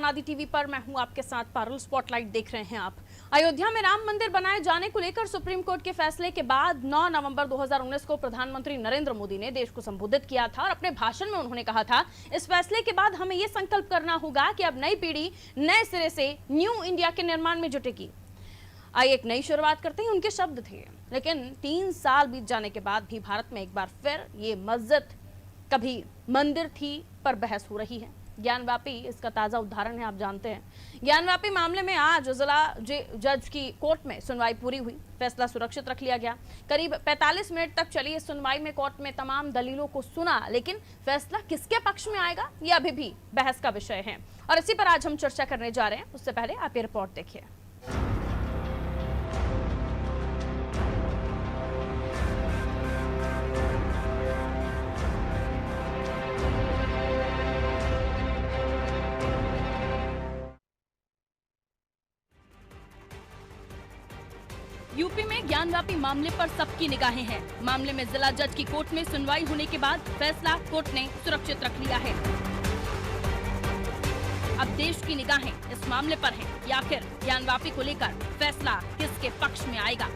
नमस्कार, नादी टीवी पर मैं हूं आपके साथ पारुल। स्पॉटलाइट देख रहे हैं आप। अयोध्या में राम मंदिर बनाए जाने को लेकर सुप्रीम कोर्ट के फैसले के बाद 9 नवंबर 2019 को प्रधानमंत्री नरेंद्र मोदी ने देश को संबोधित किया था और अपने भाषण में उन्होंने कहा था, इस फैसले के बाद हमें ये संकल्प करना होगा कि अब नई पीढ़ी नए सिरे से न्यू इंडिया के निर्माण में जुटेगी। आइए एक नई शुरुआत करते हैं, उनके शब्द थे। लेकिन 3 साल बीत जाने के बाद भी भारत में एक बार फिर ये मस्जिद कभी मंदिर थी पर बहस हो रही है। ज्ञानवापी इसका ताजा उदाहरण है। आप जानते हैं ज्ञानवापी मामले में आज जिला जज की कोर्ट में सुनवाई पूरी हुई, फैसला सुरक्षित रख लिया गया। करीब 45 मिनट तक चली इस सुनवाई में कोर्ट में तमाम दलीलों को सुना, लेकिन फैसला किसके पक्ष में आएगा ये अभी भी बहस का विषय है और इसी पर आज हम चर्चा करने जा रहे हैं। उससे पहले आप ये रिपोर्ट देखिए। यूपी में ज्ञानवापी मामले पर सबकी निगाहें हैं। मामले में जिला जज की कोर्ट में सुनवाई होने के बाद फैसला कोर्ट ने सुरक्षित रख लिया है। अब देश की निगाहें इस मामले पर हैं कि आखिर ज्ञानवापी को लेकर फैसला किसके पक्ष में आएगा।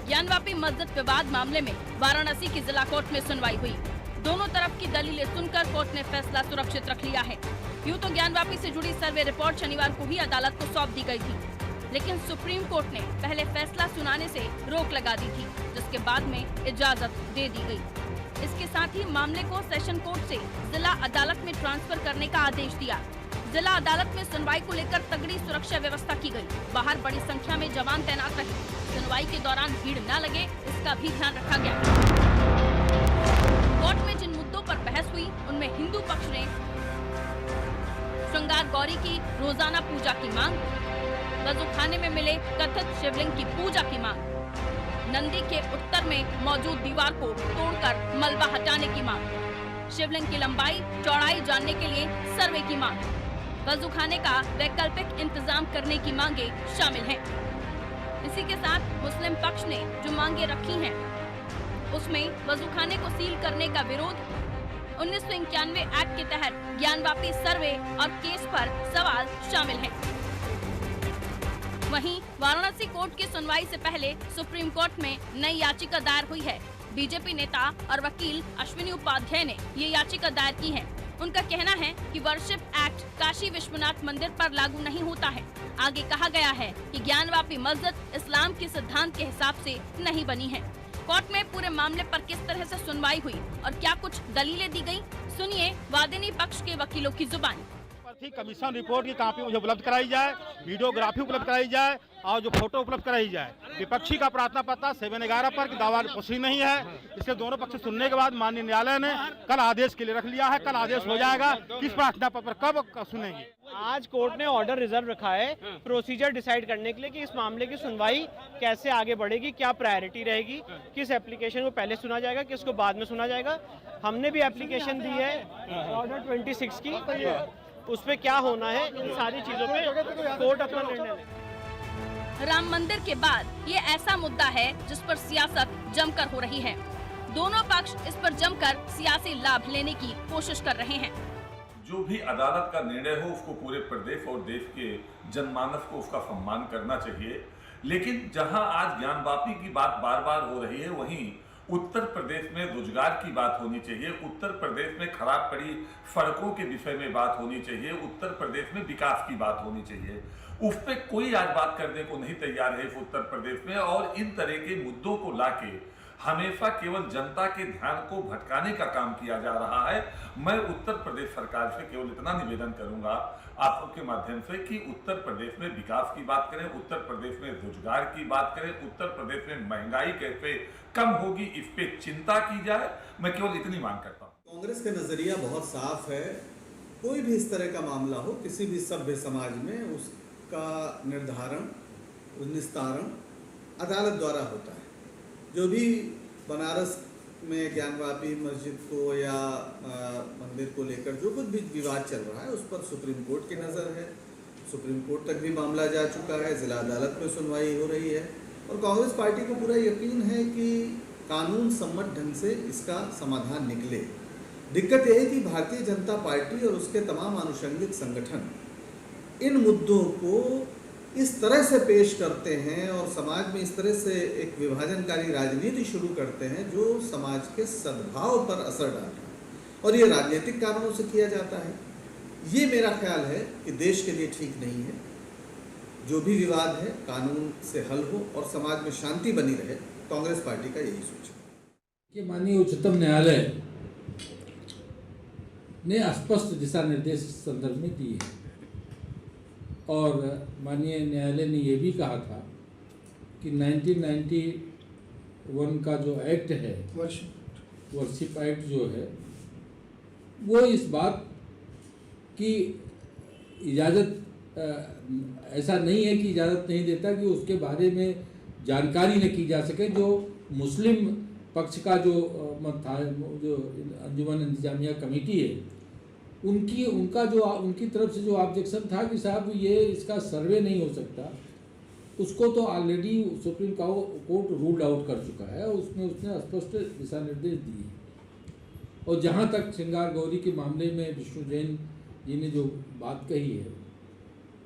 ज्ञानवापी मस्जिद विवाद मामले में वाराणसी की जिला कोर्ट में सुनवाई हुई। दोनों तरफ की दलीलें सुनकर कोर्ट ने फैसला सुरक्षित रख लिया है। यूँ तो ज्ञानवापी से जुड़ी सर्वे रिपोर्ट शनिवार को ही अदालत को सौंप दी गई थी, लेकिन सुप्रीम कोर्ट ने पहले फैसला सुनाने से रोक लगा दी थी, जिसके बाद में इजाजत दे दी गई। इसके साथ ही मामले को सेशन कोर्ट से जिला अदालत में ट्रांसफर करने का आदेश दिया। जिला अदालत में सुनवाई को लेकर तगड़ी सुरक्षा व्यवस्था की गई। बाहर बड़ी संख्या में जवान तैनात रहे। सुनवाई के दौरान भीड़ न लगे, इसका भी ध्यान रखा गया। कोर्ट में जिन मुद्दों पर बहस हुई उनमें हिंदू पक्ष ने श्रृंगार गौरी की रोजाना पूजा की मांग, वजूखाने में मिले कथित शिवलिंग की पूजा की मांग, नंदी के उत्तर में मौजूद दीवार को तोड़कर मलबा हटाने की मांग, शिवलिंग की लंबाई चौड़ाई जानने के लिए सर्वे की मांग, वजूखाने का वैकल्पिक इंतजाम करने की मांगे शामिल हैं। इसी के साथ मुस्लिम पक्ष ने जो मांगे रखी हैं, उसमें वजूखाने को सील करने का विरोध, 1991 एक्ट के तहत ज्ञानवापी सर्वे और केस पर सवाल शामिल हैं। वहीं वाराणसी कोर्ट की सुनवाई से पहले सुप्रीम कोर्ट में नई याचिका दायर हुई है। बीजेपी नेता और वकील अश्विनी उपाध्याय ने ये याचिका दायर की है। उनका कहना है कि वर्शिप एक्ट काशी विश्वनाथ मंदिर पर लागू नहीं होता है। आगे कहा गया है कि ज्ञानवापी मस्जिद इस्लाम के सिद्धांत के हिसाब से नहीं बनी है। कोर्ट में पूरे मामले पर किस तरह से सुनवाई हुई और क्या कुछ दलीलें दी गयी, सुनिए वादिनी पक्ष के वकीलों की जुबानी। कमीशन रिपोर्ट की कॉपी मुझे उपलब्ध कराई जाए, वीडियोग्राफी उपलब्ध कराई जाए और जो फोटो उपलब्ध कराई जाए। विपक्षी का प्रार्थना पत्र 7/11 पर दावा पुष्टि नहीं है। इसके दोनों पक्ष सुनने के बाद माननीय न्यायालय ने कल आदेश के लिए रख लिया है। कल आदेश हो जाएगा किस प्रार्थना पत्र कब सुनेंगे। आज कोर्ट ने ऑर्डर रिजर्व रखा है प्रोसीजर डिसाइड करने के लिए कि इस मामले की सुनवाई कैसे आगे बढ़ेगी, क्या प्रायोरिटी रहेगी, किस एप्लीकेशन को पहले सुना जाएगा, किसको बाद में सुना जाएगा। हमने भी एप्लीकेशन दी है ऑर्डर 26 की, उस पे क्या होना है, इन सारी चीजों पे कोर्ट अपना निर्णय ले। राम मंदिर के बाद ये ऐसा मुद्दा है जिस पर सियासत जमकर हो रही है। दोनों पक्ष इस पर जमकर सियासी लाभ लेने की कोशिश कर रहे हैं। जो भी अदालत का निर्णय हो उसको पूरे प्रदेश और देश के जनमानस को उसका सम्मान करना चाहिए। लेकिन जहां आज ज्ञानवापी की बात बार बार हो रही है, वहीं उत्तर प्रदेश में रोजगार की बात होनी चाहिए, उत्तर प्रदेश में खराब पड़ी सड़कों के विषय में बात होनी चाहिए, उत्तर प्रदेश में विकास की बात होनी चाहिए। उस पर कोई आज बात करने को नहीं तैयार है इस उत्तर प्रदेश में। और इन तरह के मुद्दों को लाके हमेशा केवल जनता के ध्यान को भटकाने का काम किया जा रहा है। मैं उत्तर प्रदेश सरकार से केवल इतना निवेदन करूंगा आपके माध्यम से कि उत्तर प्रदेश में विकास की बात करें, उत्तर प्रदेश में रोजगार की बात करें, उत्तर प्रदेश में महंगाई कैसे कम होगी इस पे चिंता की जाए। मैं केवल इतनी मांग करता हूँ। कांग्रेस का नजरिया बहुत साफ है। कोई भी इस तरह का मामला हो किसी भी सभ्य समाज में, उसका निर्धारण निस्तारण अदालत द्वारा होता है। जो भी बनारस में ज्ञानवापी मस्जिद को या मंदिर को लेकर जो कुछ भी विवाद चल रहा है, उस पर सुप्रीम कोर्ट की नज़र है। सुप्रीम कोर्ट तक भी मामला जा चुका है, जिला अदालत में सुनवाई हो रही है और कांग्रेस पार्टी को पूरा यकीन है कि कानून सम्मत ढंग से इसका समाधान निकले। दिक्कत यह है कि भारतीय जनता पार्टी और उसके तमाम आनुषंगिक संगठन इन मुद्दों को इस तरह से पेश करते हैं और समाज में इस तरह से एक विभाजनकारी राजनीति शुरू करते हैं जो समाज के सद्भाव पर असर डालता है, और ये राजनीतिक कारणों से किया जाता है। ये मेरा ख्याल है कि देश के लिए ठीक नहीं है। जो भी विवाद है कानून से हल हो और समाज में शांति बनी रहे। कांग्रेस पार्टी का यही सोच है कि माननीय उच्चतम न्यायालय ने स्पष्ट दिशा निर्देश इस संदर्भ में दिए हैं और माननीय न्यायालय ने ये भी कहा था कि 1991 का जो एक्ट है, वर्शिप एक्ट जो है, वो इस बात की इजाज़त ऐसा नहीं है कि इजाज़त नहीं देता कि उसके बारे में जानकारी न की जा सके। जो मुस्लिम पक्ष का जो मत था, जो अंजुमन इंतजामिया कमेटी है, उनकी तरफ से जो ऑब्जेक्शन था कि साहब ये इसका सर्वे नहीं हो सकता, उसको तो already supreme court ruled out कर चुका है। उसमें उसने स्पष्ट दिशा निर्देश दिए। और जहाँ तक श्रृंगार गौरी के मामले में विष्णु जैन जी ने जो बात कही है,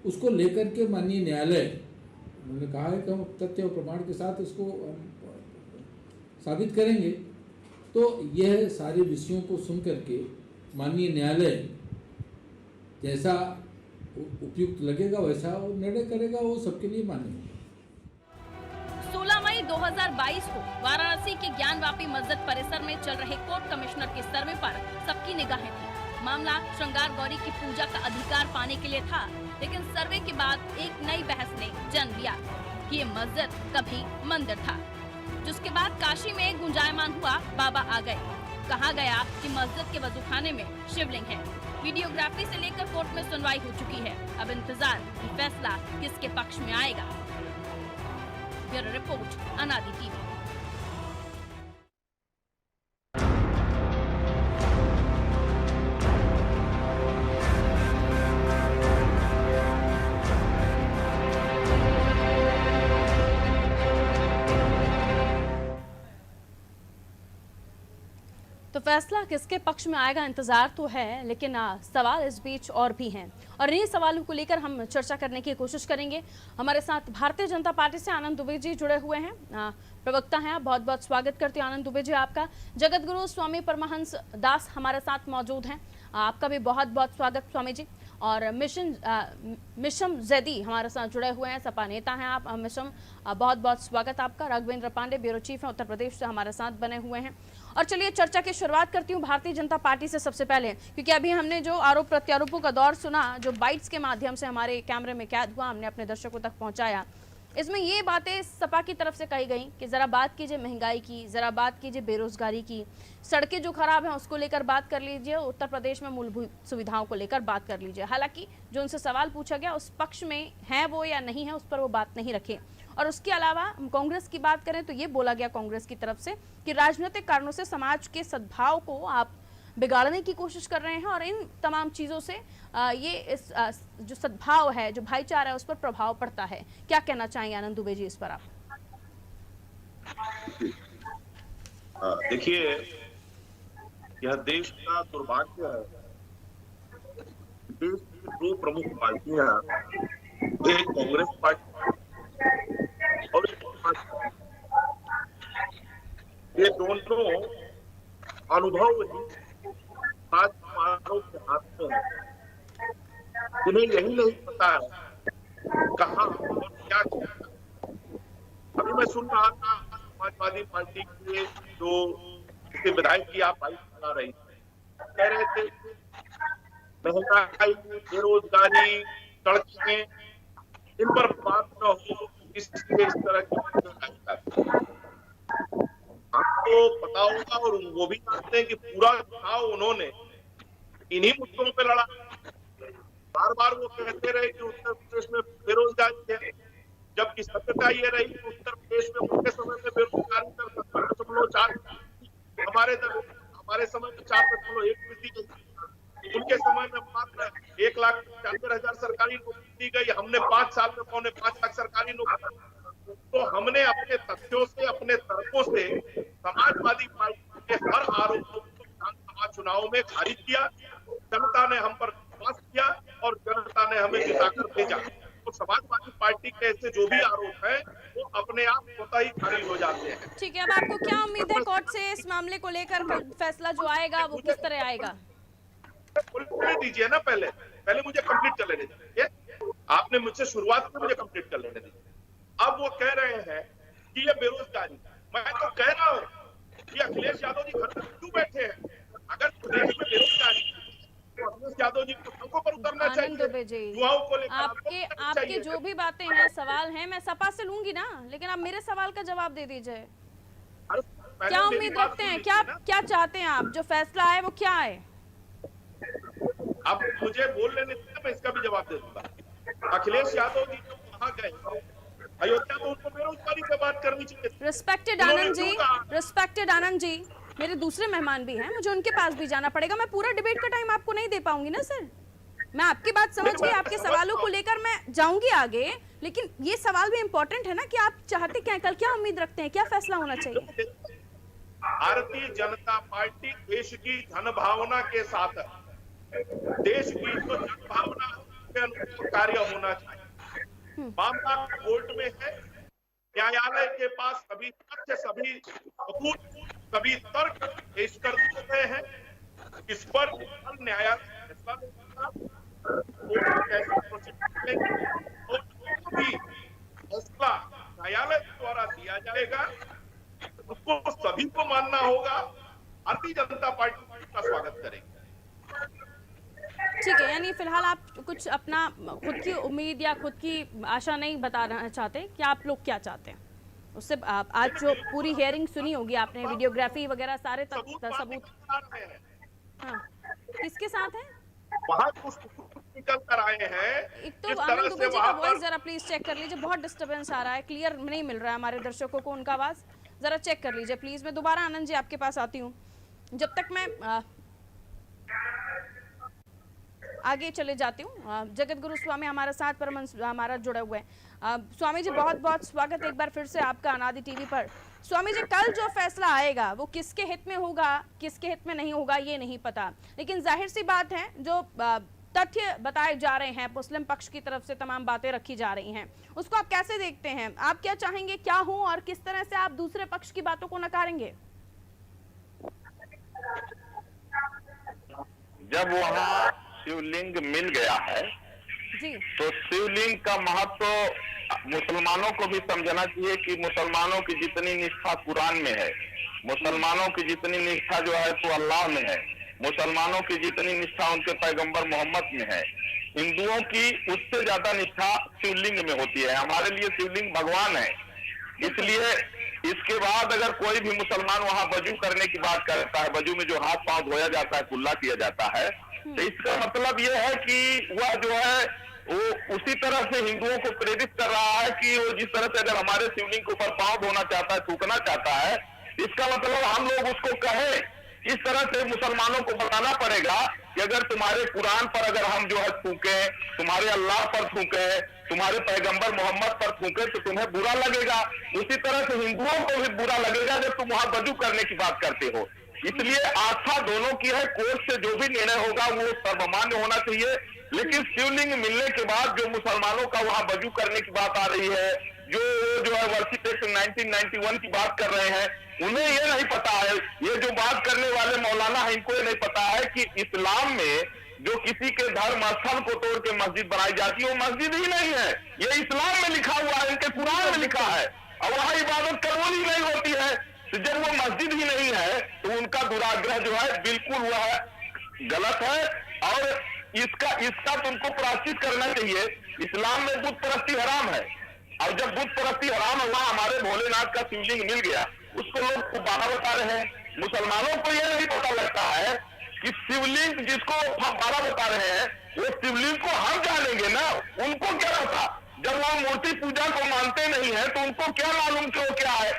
उसको लेकर के माननीय न्यायालय उन्होंने कहा है कि हम तथ्य और प्रमाण के साथ इसको साबित करेंगे। तो यह सारे विषयों को सुन करके माननीय न्यायालय जैसा उपयुक्त लगेगा वैसा निर्णय करेगा, वो सबके लिए मान्य होगा। 16 मई 2022 को वाराणसी के ज्ञानवापी मस्जिद परिसर में चल रहे कोर्ट कमिश्नर के सर्वे पर सबकी निगाहें थी। मामला श्रृंगार गौरी की पूजा का अधिकार पाने के लिए था, लेकिन सर्वे के बाद एक नई बहस ने जन्म लिया कि ये मस्जिद कभी मंदिर था, जिसके बाद काशी में गुंजायमान हुआ बाबा आ गए। कहा गया कि मस्जिद के वजूखाने में शिवलिंग है। वीडियोग्राफी से लेकर कोर्ट में सुनवाई हो चुकी है। अब इंतजार कि फैसला किसके पक्ष में आएगा। ब्यूरो रिपोर्ट, अनादि टीवी। तो फैसला किसके पक्ष में आएगा, इंतजार तो है, लेकिन सवाल इस बीच और भी हैं और इन्हीं सवालों को लेकर हम चर्चा करने की कोशिश करेंगे। हमारे साथ भारतीय जनता पार्टी से आनंद दुबे जी जुड़े हुए हैं, प्रवक्ता हैं। बहुत बहुत स्वागत करती हूँ आनंद दुबे जी आपका। जगत गुरु स्वामी परमहंस दास हमारे साथ मौजूद हैं, आपका भी बहुत बहुत स्वागत स्वामी जी। और मिशम जैदी हमारे साथ जुड़े हुए हैं, सपा नेता हैं आप। मिशम, बहुत बहुत स्वागत आपका। राघवेंद्र पांडे ब्यूरो चीफ हैं, उत्तर प्रदेश से हमारे साथ बने हुए हैं। और चलिए चर्चा की शुरुआत करती हूँ भारतीय जनता पार्टी से सबसे पहले, क्योंकि अभी हमने जो आरोप प्रत्यारोपों का दौर सुना, जो बाइट्स के माध्यम से हमारे कैमरे में कैद हुआ, हमने अपने दर्शकों तक पहुंचाया। इसमें ये बातें सपा की तरफ से कही गई कि जरा बात कीजिए महंगाई की, जरा बात कीजिए बेरोजगारी की, सड़कें जो खराब हैं उसको लेकर बात कर लीजिए, उत्तर प्रदेश में मूलभूत सुविधाओं को लेकर बात कर लीजिए। हालांकि जो उनसे सवाल पूछा गया उस पक्ष में है वो या नहीं है, उस पर वो बात नहीं रखे। और उसके अलावा कांग्रेस की बात करें तो ये बोला गया कांग्रेस की तरफ से कि राजनीतिक कारणों से समाज के सद्भाव को आप बिगाड़ने की कोशिश कर रहे हैं और इन तमाम चीज़ों से ये इस जो सद्भाव है, जो भाईचारा है, उस पर प्रभाव पड़ता है। क्या कहना चाहेंगे आनंद दुबे जी इस पर आप? देखिए, यह देश का दुर्भाग्य है। देश की दो प्रमुख पार्टियां, एक कांग्रेस पार्टी और ये दोनों अनुभव समारोह के हाथ में है। उन्हें यही नहीं पता है कहाँ और क्या किया। अभी मैं सुन रहा था समाजवादी पार्टी के जो विधायक की आप बात बता रही थी, कह रहे थे महंगाई, बेरोजगारी, सड़कें, इन पर बात न हो, इसलिए इस तरह की आपको पता होगा और वो भी जानते हैं कि पूरा चुनाव उन्होंने इन्हीं मुद्दों पे लड़ा। बार बार वो कहते रहे कि उत्तर प्रदेश में बेरोजगारी है, जबकि सत्यता ये रही कि उत्तर प्रदेश में उनके समय में बेरोजगारी दर 7.4, हमारे समय में 4.1 थी। उनके समय में मात्र 1,95,000 सरकारी नौकरी दी गई। हमने 5 साल में 5.25 लाख सरकारी नौकरी। तो हमने अपने तथ्यों से, अपने तर्कों से समाजवादी पार्टी के हर आरोप को विधानसभा चुनाव में खारिज किया। जनता ने हम पर विश्वास किया और जनता ने हमें जिताकर जो भी आरोप है वो अपने आप स्वतः ही खारिज हो जाते हैं। ठीक है, अब आपको क्या उम्मीद है कोर्ट से इस मामले को लेकर फैसला जो आएगा वो किस तरह आएगा? बोलने दीजिए ना, पहले मुझे कंप्लीट कर लेने दीजिए। आपने मुझसे शुरुआत में मुझे कंप्लीट कर लेने दीजिए। अब वो कह रहे हैं कि ये बेरोजगारी, मैं तो कह रहा हूँ कि अखिलेश यादव जी घर पर क्यों बैठे हैं? अगर प्रदेश में बेरोजगारी तो अखिलेश यादव जी को सड़कों पर उतरना आनंद दुबे जी, चाहिए, युवाओं को लेकर आपके जो भी बातें हैं, सवाल हैं, मैं सपा से लूंगी ना, लेकिन आप मेरे सवाल का जवाब दे दीजिए। क्या उम्मीद रखते हैं, क्या चाहते हैं आप? जो फैसला है वो क्या है? अब मुझे बोल लेने दीजिए, मैं इसका भी जवाब दे दूंगा। अखिलेश यादव जी जो वहां गए अयोध्या में, उनको बेरोजगारी पे बात करनी चाहिए। रिस्पेक्टेड आनंद जी, मेरे दूसरे मेहमान भी हैं, मुझे उनके पास भी जाना पड़ेगा। मैं पूरा डिबेट का टाइम आपको नहीं दे पाऊंगी ना सर। मैं आपकी बात समझ गई, आपके सवालों को लेकर मैं जाऊंगी आगे, लेकिन ये सवाल भी इम्पोर्टेंट है ना कि आप चाहते क्या, कल क्या उम्मीद रखते हैं, क्या फैसला होना चाहिए? भारतीय जनता पार्टी देश की धन भावना के साथ है। देश की तो जन भावना के अनुरूप कार्य होना चाहिए। मामला कोर्ट में है, न्यायालय के पास सभी तथ्य, सभी सबूत, सभी तर्क पेश कर दिए गए हैं। इस पर न्यायालय फैसला देगा, कोर्ट कैसे प्रोसीड करेगी और जो भी फैसला न्यायालय द्वारा दिया जाएगा उसको सभी को मानना होगा। भारतीय जनता पार्टी का स्वागत करेगी। ठीक है, यानी फिलहाल आप कुछ अपना खुद की उम्मीद या खुद की आशा नहीं बताना चाहते कि आप लोग क्या चाहते हैं? उससे आज जो पूरी हियरिंग सुनी होगी आपने, वीडियोग्राफी वगैरह सारे सबूत। हाँ, किसके साथ है? वहाँ कुछ निकल कर आए हैं। एक तो आनंद दुबे जी का वॉइस जरा प्लीज चेक कर लीजिए, बहुत डिस्टर्बेंस आ रहा है, क्लियर नहीं मिल रहा है हमारे दर्शकों को उनका आवाज, जरा चेक कर लीजिए प्लीज। मैं दोबारा आनंद जी आपके पास आती हूँ, जब तक मैं आगे चले जाती हूँ। जगत गुरु स्वामी हमारे साथ परमहंस हमारा जुड़े हुए हैं। स्वामी जी बहुत बहुत स्वागत एक बार फिर से आपका अनादि टीवी पर। स्वामी जी, कल जो फैसला आएगा वो किसके हित में होगा, किसके हित में नहीं होगा ये नहीं पता, लेकिन जाहिर सी बात है जो तथ्य बताए जा रहे हैं, मुस्लिम पक्ष की तरफ से तमाम बातें रखी जा रही हैं, उसको आप कैसे देखते हैं? आप क्या चाहेंगे क्या हो और किस तरह से आप दूसरे पक्ष की बातों को नकारेंगे? जब वहाँ शिवलिंग मिल गया है जी, तो शिवलिंग का महत्व मुसलमानों को भी समझना चाहिए कि मुसलमानों की जितनी निष्ठा कुरान में है, मुसलमानों की जितनी निष्ठा जो है तो अल्लाह में है, मुसलमानों की जितनी निष्ठा उनके पैगंबर मोहम्मद में है, हिंदुओं की उससे ज्यादा निष्ठा शिवलिंग में होती है। हमारे लिए शिवलिंग भगवान है। इसलिए इसके बाद अगर कोई भी मुसलमान वहां वजू करने की बात करता है, वजू में जो हाथ पांव धोया जाता है, कुल्ला किया जाता है, तो इसका मतलब यह है कि वह जो है वो उसी तरह से हिंदुओं को प्रेरित कर रहा है कि वो जिस तरह से अगर हमारे शिवलिंग के ऊपर पांव धोना चाहता है, थूकना चाहता है, इसका मतलब हम लोग उसको कहें। इस तरह से मुसलमानों को बताना पड़ेगा कि अगर तुम्हारे कुरान पर अगर हम जो है थूके, तुम्हारे अल्लाह पर थूके, तुम्हारे पैगंबर मोहम्मद पर थूके तो तुम्हें बुरा लगेगा। उसी तरह से हिंदुओं को भी बुरा लगेगा जब तुम वहां वजू करने की बात करते हो। इसलिए आस्था दोनों की है, कोर्ट से जो भी निर्णय होगा वो सर्वमान्य होना चाहिए। लेकिन शिवलिंग मिलने के बाद जो मुसलमानों का वहां वजू करने की बात आ रही है, जो है वर्षिप एक्ट 1991 की बात कर रहे हैं, उन्हें ये नहीं पता है, ये जो बात करने वाले मौलाना है इनको ये नहीं पता है कि इस्लाम में जो किसी के धर्म स्थल को तोड़ के मस्जिद बनाई जाती है वो मस्जिद ही नहीं है। ये इस्लाम में लिखा हुआ है, इनके कुरान में लिखा है, और वहां इबादत कबूल ही नहीं होती है। तो जब वो मस्जिद ही नहीं है तो उनका दुराग्रह जो है बिल्कुल वह गलत है, और इसका तुमको प्रायश्चित करना चाहिए। इस्लाम में बुत परस्ती हराम है, और जब बुत परस्ती हराम है वहां हमारे भोलेनाथ का शिवलिंग मिल गया, उसको लोग बाबा बता रहे हैं। मुसलमानों को यह नहीं पता लगता है कि शिवलिंग जिसको बाबा बता रहे हैं वो शिवलिंग को हम जानेंगे ना, उनको क्या पता? जब वो मूर्ति पूजा को मानते नहीं है तो उनको क्या मालूम कि वो क्या है?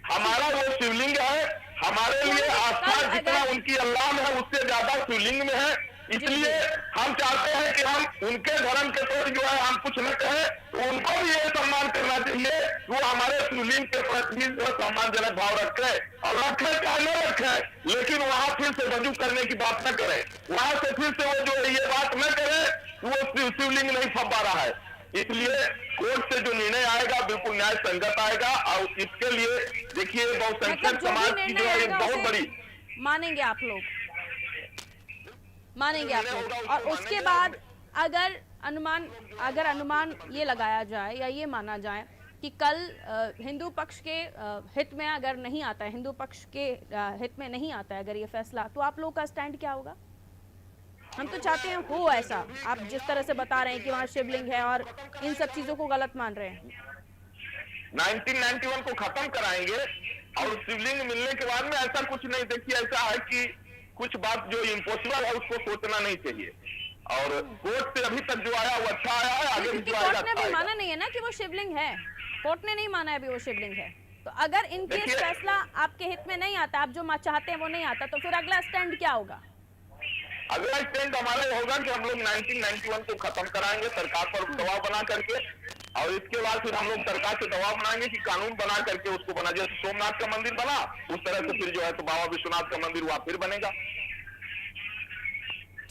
हमारा वो शिवलिंग है, हमारे लिए आस्था जितना उनकी अल्लाह में है उससे ज्यादा शिवलिंग में है। इसलिए हम चाहते हैं कि हम उनके धर्म के प्रति जो है हम कुछ न कहें, तो उनको भी ये सम्मान करना चाहिए, वो हमारे शिवलिंग के प्रति सम्मानजनक भाव रखे, और रखे चाहे न रखे, लेकिन वहां फिर से वजू करने की बात न करें, वहां से फिर से वो जो ये बात न करे वो शिवलिंग नहीं फंपा रहा है। इसलिए कोर्ट से जो निर्णय आएगा बिल्कुल न्याय संगत आएगा। और इसके लिए देखिए बहुसंख्यक मतलब जो भी समाज की निर्णय जो है एक आएगा बहुत उसे बड़ी मानेंगे आप लोग, मानेंगे आप लोग। होगा, और उसको उसके मानेंगे। बाद अगर अनुमान ये लगाया जाए या ये माना जाए कि कल हिंदू पक्ष के हित में अगर नहीं आता है, हिंदू पक्ष के हित में नहीं आता है अगर ये फैसला, तो आप लोगों का स्टैंड क्या होगा? हम तो चाहते हैं हो ऐसा, आप जिस तरह से बता रहे हैं कि वहाँ शिवलिंग है और इन सब चीजों को गलत मान रहे हैं। 1991 को खत्म कराएंगे और शिवलिंग मिलने के बाद में ऐसा कुछ नहीं। देखिए ऐसा है कि कुछ बात जो इम्पॉसिबल है उसको सोचना नहीं चाहिए। और कोर्ट से अभी तक जो आया वो अच्छा आया है, आगे भी क्योंकि जो आएगा कोर्ट ने अच्छा भी आएगा। माना नहीं है ना कि वो शिवलिंग है, कोर्ट ने नहीं माना है अभी वो शिवलिंग है। तो अगर इनकेस देखिए- फैसला आपके हित में नहीं आता, आप जो चाहते हैं वो नहीं आता, तो फिर अगला स्टैंड क्या होगा? अगला स्टैंड हमारा ये होगा कि हम लोग 1991 को खत्म कराएंगे सरकार पर दबाव बना करके। और इसके बाद फिर हम लोग सरकार से दबाव बनाएंगे कि कानून बना करके उसको बना, जैसे सोमनाथ का मंदिर बना उस तरह से फिर जो है तो बाबा विश्वनाथ का मंदिर वहां फिर बनेगा।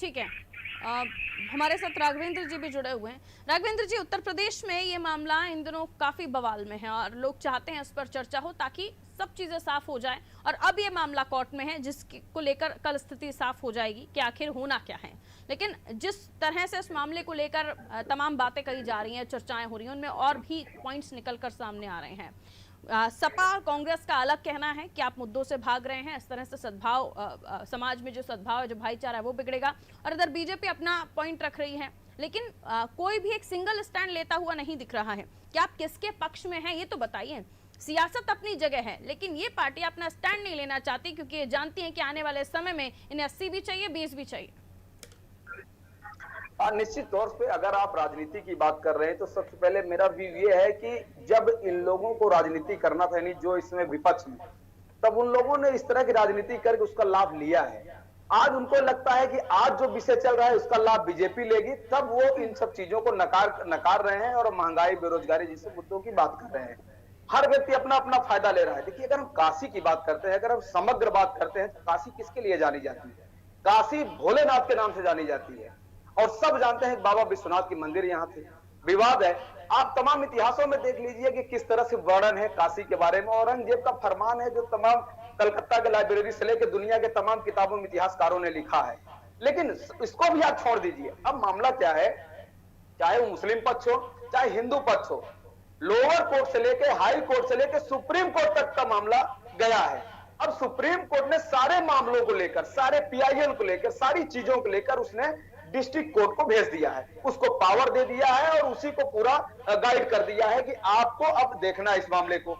ठीक है, हमारे साथ राघवेंद्र जी भी जुड़े हुए हैं। राघवेंद्र जी, उत्तर प्रदेश में ये मामला इन दिनों काफी बवाल में है और लोग चाहते हैं इस पर चर्चा हो ताकि सब चीजें साफ हो जाए। और अब ये मामला कोर्ट में है जिसको लेकर कल स्थिति साफ हो जाएगी कि आखिर होना क्या है। लेकिन जिस तरह से इस मामले को लेकर तमाम बातें कही जा रही हैं, चर्चाएं हो रही हैं, उनमें और भी पॉइंट्स निकल कर सामने आ रहे हैं। सपा कांग्रेस का अलग कहना है कि आप मुद्दों से भाग रहे हैं, इस तरह से सद्भाव समाज में जो सद्भाव है, जो भाईचारा है वो बिगड़ेगा। और इधर बीजेपी अपना पॉइंट रख रही है, लेकिन कोई भी एक सिंगल स्टैंड लेता हुआ नहीं दिख रहा है। क्या आप किसके पक्ष में हैं ये तो बताइए। सियासत अपनी जगह है, लेकिन ये पार्टी अपना स्टैंड नहीं लेना चाहती क्योंकि ये जानती है कि आने वाले समय में इन्हें 80 भी चाहिए, 20 भी चाहिए। निश्चित तौर पे अगर आप राजनीति की बात कर रहे हैं तो सबसे पहले मेरा व्यू ये है कि जब इन लोगों को राजनीति करना था, नहीं जो इसमें विपक्ष में, तब उन लोगों ने इस तरह की राजनीति करके उसका लाभ लिया है। आज उनको लगता है कि आज जो विषय चल रहा है उसका लाभ बीजेपी लेगी, तब वो इन सब चीजों को नकार रहे हैं और महंगाई, बेरोजगारी जैसे मुद्दों की बात कर रहे हैं। हर व्यक्ति अपना अपना फायदा ले रहा है। देखिए, अगर हम काशी की बात करते हैं, अगर हम समग्र बात करते हैं, तो काशी किसके लिए जानी जाती है? काशी भोलेनाथ के नाम से जानी जाती है और सब जानते हैं बाबा विश्वनाथ की मंदिर यहाँ थे। विवाद है, आप तमाम इतिहासों में देख लीजिए कि किस तरह से वर्णन है काशी के बारे में। औरंगजेब का फरमान है जो तमाम कलकत्ता के लाइब्रेरी से लेकर दुनिया के तमाम किताबों में इतिहासकारों ने लिखा है। लेकिन इसको भी आप छोड़ दीजिए। अब मामला क्या है, चाहे वो मुस्लिम पक्ष हो चाहे हिंदू पक्ष हो, लोअर कोर्ट से लेकर हाई कोर्ट से लेकर सुप्रीम कोर्ट तक का मामला गया है। अब सुप्रीम कोर्ट ने सारे मामलों को लेकर, सारे पीआईएल को लेकर, सारी चीजों को लेकर उसने डिस्ट्रिक्ट कोर्ट को भेज दिया है, उसको पावर दे दिया है और उसी को पूरा गाइड कर दिया है कि आपको अब देखना है इस मामले को।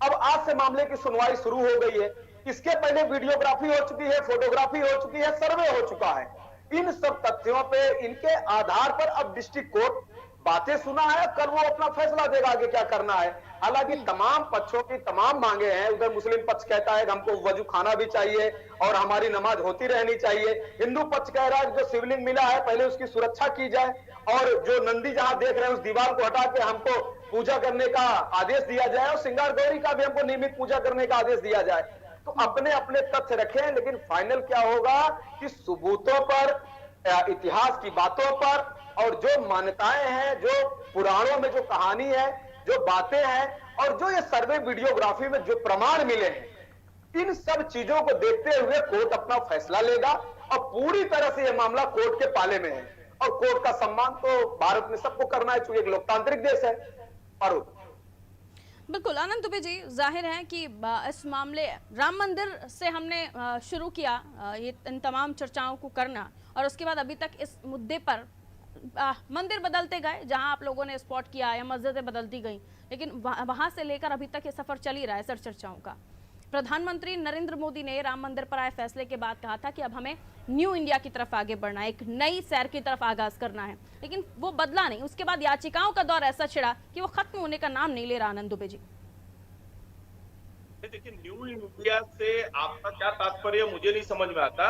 अब आज से मामले की सुनवाई शुरू हो गई है। इसके पहले वीडियोग्राफी हो चुकी है, फोटोग्राफी हो चुकी है, सर्वे हो चुका है। इन सब तथ्यों पे, इनके आधार पर अब डिस्ट्रिक्ट कोर्ट बातें सुना है, कल वो अपना फैसला देगा आगे क्या करना है। हालांकि तमाम पक्षों की तमाम मांगे हैं। उधर मुस्लिम पक्ष कहता है कि हमको वजू खाना भी चाहिए और हमारी नमाज होती रहनी चाहिए। हिंदू पक्ष कह रहा है कि जो शिवलिंग मिला है पहले उसकी सुरक्षा की जाए और जो नंदी जहां देख रहे हैं उस दीवार को हटा के हमको पूजा करने का आदेश दिया जाए और श्रृंगार गौरी का भी हमको नियमित पूजा करने का आदेश दिया जाए। तो अपने अपने तथ्य रखें, लेकिन फाइनल क्या होगा कि सबूतों पर, इतिहास की बातों पर और जो मान्यताएं हैं, जो पुराणों में जो कहानी है, जो बातें हैं और जो ये सर्वे वीडियोग्राफी में जो प्रमाण मिले हैं, इन सब चीजों को देखते हुए कोर्ट अपना फैसला लेगा और पूरी तरह से यह मामला कोर्ट के पाले में है। और कोर्ट का सम्मान तो भारत में सबको करना है, चूंकि एक लोकतांत्रिक देश है। और बिल्कुल आनंद दुबे जी, जाहिर है कि इस मामले राम मंदिर से हमने शुरू किया ये इन तमाम चर्चाओं को करना और उसके बाद अभी तक इस मुद्दे पर मंदिर बदलते गए, जहां आप लोगों ने स्पॉट किया या मस्जिदें बदलती गई, लेकिन वहां से लेकर अभी तक ये सफर चल ही रहा है सर चर्चाओं का। प्रधानमंत्री नरेंद्र मोदी ने राम मंदिर पर आए फैसले के बाद कहा था कि अब हमें न्यू इंडिया की तरफ आगे बढ़ना है, एक नई सैर की तरफ आगाज करना है, लेकिन वो बदला नहीं। उसके बाद याचिकाओं का दौर ऐसा छिड़ा कि वो खत्म होने का नाम नहीं ले रहा। आनंद दुबे जी, देखिए, न्यू इंडिया से आपका क्या तात्पर्य मुझे नहीं समझ में आता,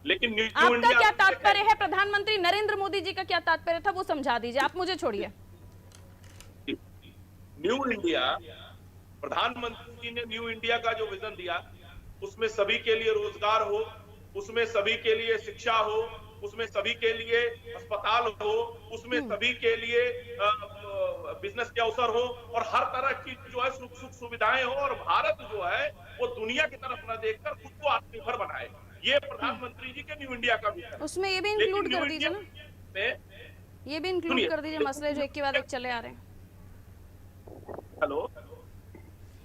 लेकिन न्यू आपका इंडिया क्या तात्पर्य है? प्रधानमंत्री नरेंद्र मोदी जी का क्या तात्पर्य था वो समझा दीजिए, आप मुझे छोड़िए। न्यू इंडिया, प्रधानमंत्री जी ने न्यू इंडिया का जो विजन दिया, उसमें सभी के लिए रोजगार हो, उसमें सभी के लिए शिक्षा हो, उसमें सभी के लिए अस्पताल हो, उसमें सभी के लिए बिजनेस के अवसर हो और हर तरह की जो है सुख सुविधाएं हो, और भारत जो है वो दुनिया की तरफ न देखकर खुद को आत्मनिर्भर बनाए। ये प्रधानमंत्री जी के न्यू इंडिया का विजन है। उसमें ये भी इंक्लूड कर दीजिए ना, ये भी इंक्लूड कर दीजिए मसले जो एक के बाद एक चले आ रहे हैं। हेलो,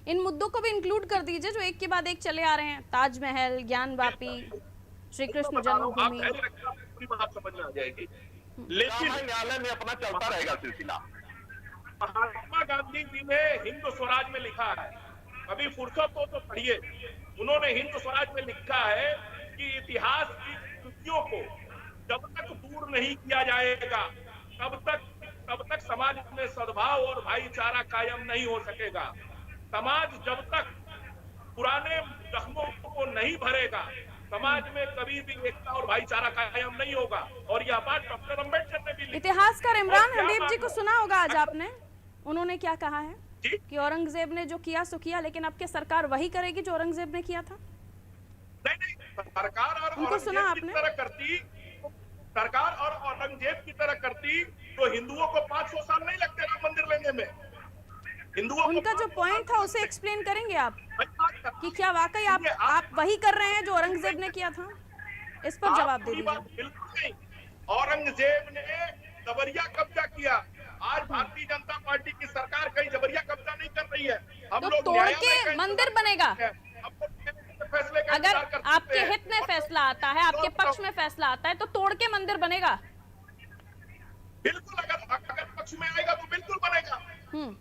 इन मुद्दों को भी इंक्लूड कर दीजिए जो एक के बाद एक चले आ रहे हैं, ताजमहल, ज्ञानवापी, श्री कृष्ण जन्मभूमि। पूरी बात समझ में आ जाएगी, लेकिन न्यायालय में अपना चलता रहेगा सिलसिला। महात्मा गांधी जी ने हिंद स्वराज में लिखा है, कभी फुर्सत हो तो पढ़िए। उन्होंने हिंद स्वराज में लिखा है कि इतिहास की त्रुटियों को जब तक दूर नहीं किया जाएगा तब तक समाज में सद्भाव और भाईचारा कायम नहीं हो सकेगा। समाज जब तक पुराने जख्मों को नहीं भरेगा, समाज में कभी भी एकता और भाईचारा कायम नहीं होगा। और यह बात डॉक्टर अम्बेडकर ने भी लिखी। इतिहासकार इमरान हबीब जी को सुना होगा आज आपने, उन्होंने क्या कहा है जी? कि औरंगजेब ने जो किया सो किया, लेकिन अब की सरकार वही करेगी जो औरंगजेब ने किया था। नहीं, सरकार और उनको सुना औरंगजेब की आपने? तरह करती, सरकार और औरंगजेब की तरह करती तो हिंदुओं को 500 साल नहीं लगते राम मंदिर लेने में। हिंदुओं उनका जो पॉइंट था उसे एक्सप्लेन करेंगे आप कि क्या वाकई आप वही कर रहे हैं जो औरंगजेब ने किया था? इस पर जवाब दे दीजिए। बिल्कुल नहीं, औरंगजेब ने जबरिया कब्जा किया। आज भारतीय जनता पार्टी की सरकार कहीं जबरिया कब्जा नहीं कर रही है। हम तो लोग तोड़ के मंदिर बनेगा। फैसले का अगर इंतजार करते आपके हैं। हित में फैसला आता है, आपके पक्ष में फैसला आता है, तो तोड़ के मंदिर बनेगा। बिल्कुल, अगर पक्ष में आएगा तो बिल्कुल बनेगा।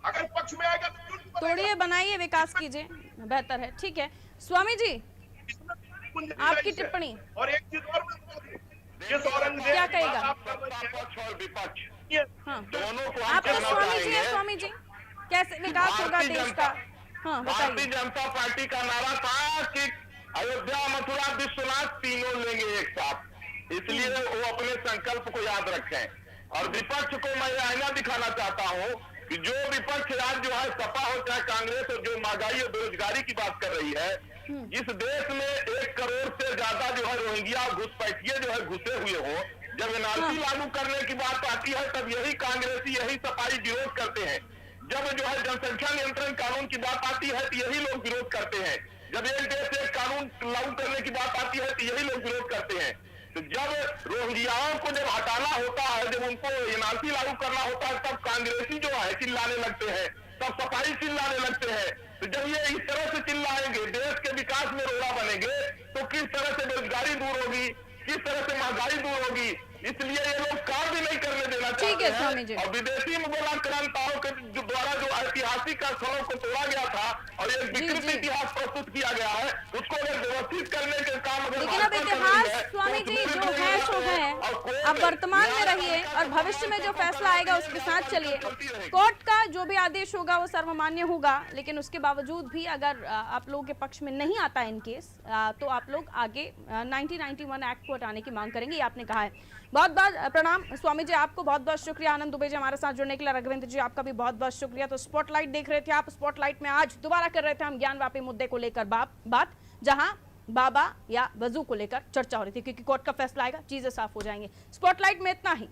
अगर पक्ष में आएगा तो बिल्कुल बनेगा। तोड़िए, बनाइए, विकास कीजिए, बेहतर है। ठीक है स्वामी जी, आपकी टिप्पणी। और एक चीज और जिस औरंगजेब क्या कहेगा? पक्ष और विपक्ष हाँ, दोनों को आप तो स्वामी जी हैं। स्वामी जी, कैसे विकास होगा देश का? हाँ भारतीय बताइए। जनता पार्टी का नारा था कि अयोध्या, मथुरा, विश्वनाथ तीनों लेंगे एक साथ, इसलिए वो अपने संकल्प को याद रखें। और विपक्ष को मैं आईना दिखाना चाहता हूँ कि जो विपक्ष आज जो है सपा हो चाहे कांग्रेस हो, जो महंगाई और बेरोजगारी की बात कर रही है, जिस देश में 1 करोड़ से ज्यादा जो है रोहिंग्या घुसपैठिए जो है घुसे हुए हो, जब एनआरसी लागू करने की बात आती है तब यही कांग्रेसी, यही सपाई विरोध करते हैं। जब जो है जनसंख्या नियंत्रण कानून की बात आती है तो यही लोग विरोध करते हैं। जब एक देश एक कानून लागू करने की बात आती है तो यही लोग विरोध करते हैं। तो जब रोहिंग्याओं को जब हटाना होता है, जब उनको एनआरसी लागू करना होता है, तब कांग्रेसी जो है चिल्लाने लगते हैं, तब सफाई चिल्लाने लगते हैं। तो जब ये इस तरह से चिल्लाएंगे, देश के विकास में रोड़ा बनेंगे, तो किस तरह से बेरोजगारी दूर होगी, किस तरह से महंगाई दूर होगी। इसलिए ये लोग काम भी नहीं करने देना चाहते हैं। और विदेशी मुगलाक्रांताओं के द्वारा जो ऐतिहासिक स्थलों को तोड़ा गया था और एक विकृत इतिहास प्रस्तुत किया गया है, उसको अगर व्यवस्थित करने के काम अगर लेकिन अब इतिहास स्वामी जी जो है सो है, अब वर्तमान में रहिए और भविष्य में जो फैसला आएगा उसके साथ चलिए। कोर्ट का जो भी आदेश होगा वो सर्वमान्य होगा, लेकिन उसके बावजूद भी अगर आप लोगों के पक्ष में नहीं आता इन केस, तो आप लोग आगे 1991 एक्ट को हटाने की मांग करेंगे, ये आपने कहा है। बहुत बहुत प्रणाम स्वामी जी, आपको बहुत बहुत शुक्रिया। आनंद दुबे जी हमारे साथ जुड़ने के लिए, रघुवेंद्र जी आपका भी बहुत बहुत शुक्रिया। तो स्पॉटलाइट देख रहे थे आप, स्पॉटलाइट में आज दोबारा कर रहे थे हम ज्ञानवापी मुद्दे को लेकर बात, जहां बाबा या वजू को लेकर चर्चा हो रही थी, क्योंकि कोर्ट का फैसला आएगा, चीजें साफ हो जाएंगी। स्पॉटलाइट में इतना ही।